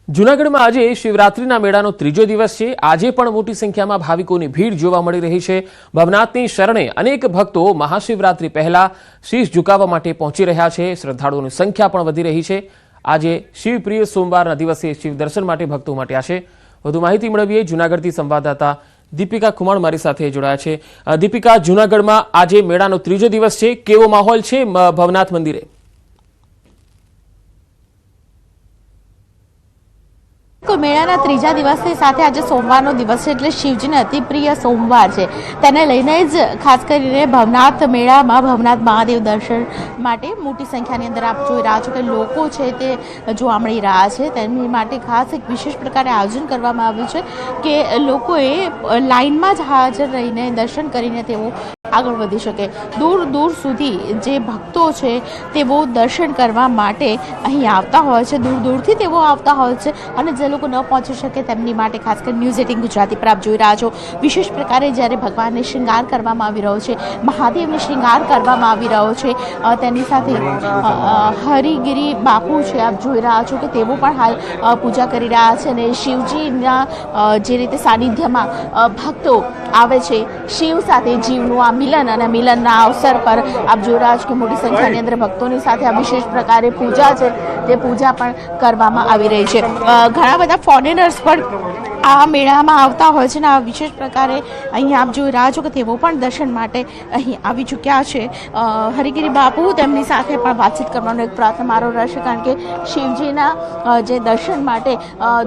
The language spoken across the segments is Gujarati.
જૂનાગઢમાં આજે શિવરાત્રીના મેળાનો ત્રીજો દિવસ છે। આજે પણ મોટી સંખ્યામાં ભાવિકોની ભીડ જોવા મળી રહી છે। ભવનાથની શરણે અનેક ભક્તો મહાશિવરાત્રી પહેલા શીશ ઝુકાવવા માટે પહોંચી રહ્યા છે। શ્રદ્ધાળુઓની સંખ્યા પણ વધી રહી છે। આજે શિવપ્રિય સોમવારના દિવસે શિવ દર્શન માટે ભક્તો ઉમટ્યા છે। વધુ માહિતી મેળવીએ જૂનાગઢથી સંવાદદાતા દીપિકા ખુમાણ મારી સાથે જોડાયા છે। દીપિકા, જૂનાગઢમાં આજે મેળાનો ત્રીજો દિવસ છે, કેવો માહોલ છે ભવનાથ મંદિરે? મેળાના ત્રીજા દિવસની સાથે આજે સોમવારનો દિવસ છે, એટલે શિવજીને અતિ પ્રિય સોમવાર છે। તેને લઈને જ ખાસ કરીને ભવનાથ મેળામાં ભવનાથ મહાદેવ દર્શન માટે મોટી સંખ્યાની અંદર આપ જોઈ રહ્યા છો કે લોકો છે તે જોવા મળી રહ્યા છે। તેમની માટે ખાસ એક વિશેષ પ્રકારે આયોજન કરવામાં આવ્યું છે કે લોકોએ લાઇનમાં જ હાજર રહીને દર્શન કરીને તેઓ આગળ વધી શકે। દૂર દૂર સુધી જે ભક્તો છે તેઓ દર્શન કરવા માટે અહીં આવતા હોય છે, દૂર દૂરથી તેઓ આવતા હોય છે અને જે લોકો ન પહોંચી શકે તેમની માટે ખાસ કરીને ન્યૂઝ 18 ગુજરાતી પર આપ જોઈ રહ્યા છો વિશેષ પ્રકારે જ્યારે ભગવાનને શૃંગાર કરવામાં આવી રહ્યો છે, મહાદેવને શૃંગાર કરવામાં આવી રહ્યો છે, તેની સાથે હરિગીરી બાપુ છે આપ જોઈ રહ્યા છો કે તેઓ પણ હાલ પૂજા કરી રહ્યા છે અને શિવજીના જે રીતે સાનિધ્યમાં ભક્તો આવે છે, શિવ સાથે જીવનું આ મિલન અને મિલનના અવસર પર આપ જોઈ રહ્યા છો કે મોટી સંખ્યાની અંદર ભક્તોની સાથે આ વિશેષ પ્રકારે પૂજા છે તે પૂજા પણ કરવામાં આવી રહી છે। ઘણા બધા ફોરેનર્સ પણ આ મેળામાં આવતા હોય છે ને આ વિશેષ પ્રકારે અહીં આપ જોઈ રહ્યા છો કે તેઓ પણ દર્શન માટે અહીં આવી ચૂક્યા છે। હરિગીરી બાપુ તેમની સાથે પણ વાતચીત કરવાનો એક પ્રયત્ન મારો રહેશે, કારણ કે શિવજીના જે દર્શન માટે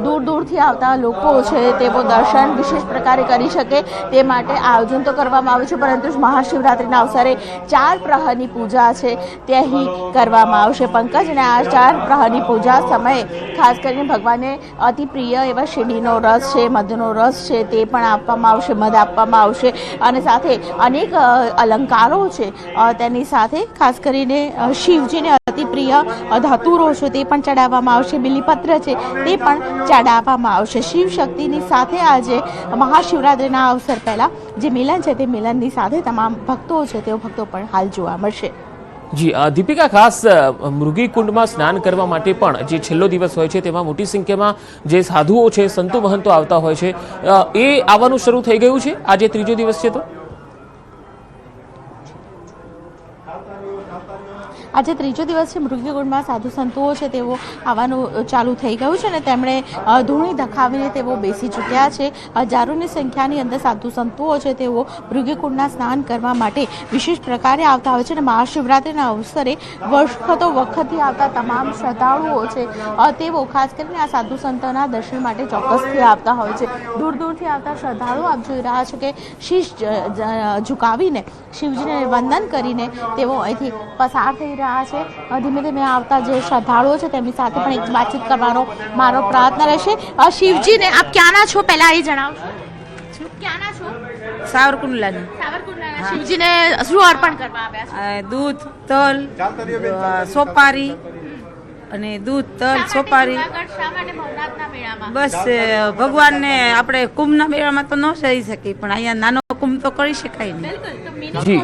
દૂર દૂરથી આવતા લોકો છે તેઓ દર્શન વિશેષ પ્રકારે કરી શકે તે માટે આયોજન તો કરવામાં આવ્યું છે, પરંતુ મહાશિવરાત્રિના અવસરે 4 પ્રહરની પૂજા છે તે અહીં કરવામાં આવશે। પંકજ, અને આ 4 પ્રહરની પૂજા સમયે ખાસ કરીને ભગવાનને અતિ પ્રિય એવા શેરડીનો રસ છે, મધનો રસ છે તે પણ આપવામાં આવશે, મધ આપવામાં આવશે અને સાથે અનેક અલંકારો છે તેની સાથે ખાસ કરીને શિવજીને અતિ પ્રિય ધતુરો છે તે પણ ચડાવવામાં આવશે, બિલીપત્ર છે તે પણ ચડાવવામાં આવશે। શિવ શક્તિની સાથે આજે મહાશિવરાત્રિના અવસર પહેલા જે મિલન છે તે મિલનની સાથે તમામ ભક્તો છે તેઓ ભક્તો પણ હાલ જોવા મળશે। જી દીપિકા, ખાસ મૃગી કુંડમાં સ્નાન કરવા માટે પણ જે છેલ્લો દિવસ હોય છે તેમાં મોટી સંખ્યામાં જે સાધુઓ છે, સંતો મહંતો આવતા હોય છે, એ આવવાનું શરૂ થઈ ગયું છે? આજે ત્રીજો દિવસ છે તો આજે ત્રીજો દિવસ છે, મૃગીકુંડમાં સાધુ સંતો છે તેઓ આવવાનું ચાલુ થઈ ગયું છે અને તેમણે ધૂણી ધખાવીને તેઓ બેસી ચૂક્યા છે। હજારોની સંખ્યાની અંદર સાધુ સંતો છે તેઓ મૃગીકુંડના સ્નાન કરવા માટે વિશેષ પ્રકારે આવતા હોય છે અને મહાશિવરાત્રિના અવસરે વખતથી આવતા તમામ શ્રદ્ધાળુઓ છે તેઓ ખાસ કરીને આ સાધુ સંતોના દર્શન માટે ચોક્કસથી આવતા હોય છે। દૂર દૂરથી આવતા શ્રદ્ધાળુઓ આપ જોઈ રહ્યા છો કે શીશ ઝુકાવીને શિવજીને વંદન કરીને તેઓ અહીંથી પસાર થઈ રહ્યા છે। ધીમે ધીમે આવતા જે શ્રદ્ધાળુઓ છે તેમની સાથે પણ એક વાતચીત કરવાનો મારો પ્રયત્ન રહેશે। શિવજીને આપ ક્યાંના છો પહેલા એ જણાવશો? ક્યાંના છો? સાવરકુંડલાની। સાવરકુંડલાના। શિવજીને શું અર્પણ કરવા આવ્યા છો? દૂધ, તલ, સોપારી અને દૂધ, તલ, સોપારી। શા માટે ભવનાથના મેળામાં? બસ ભગવાનને આપણે કુંભના મેળામાં તો ન જઈ શકીએ, પણ અહીંયા નાનો કુંભ તો કરી શકાય ને। બિલકુલ, તો મિની જી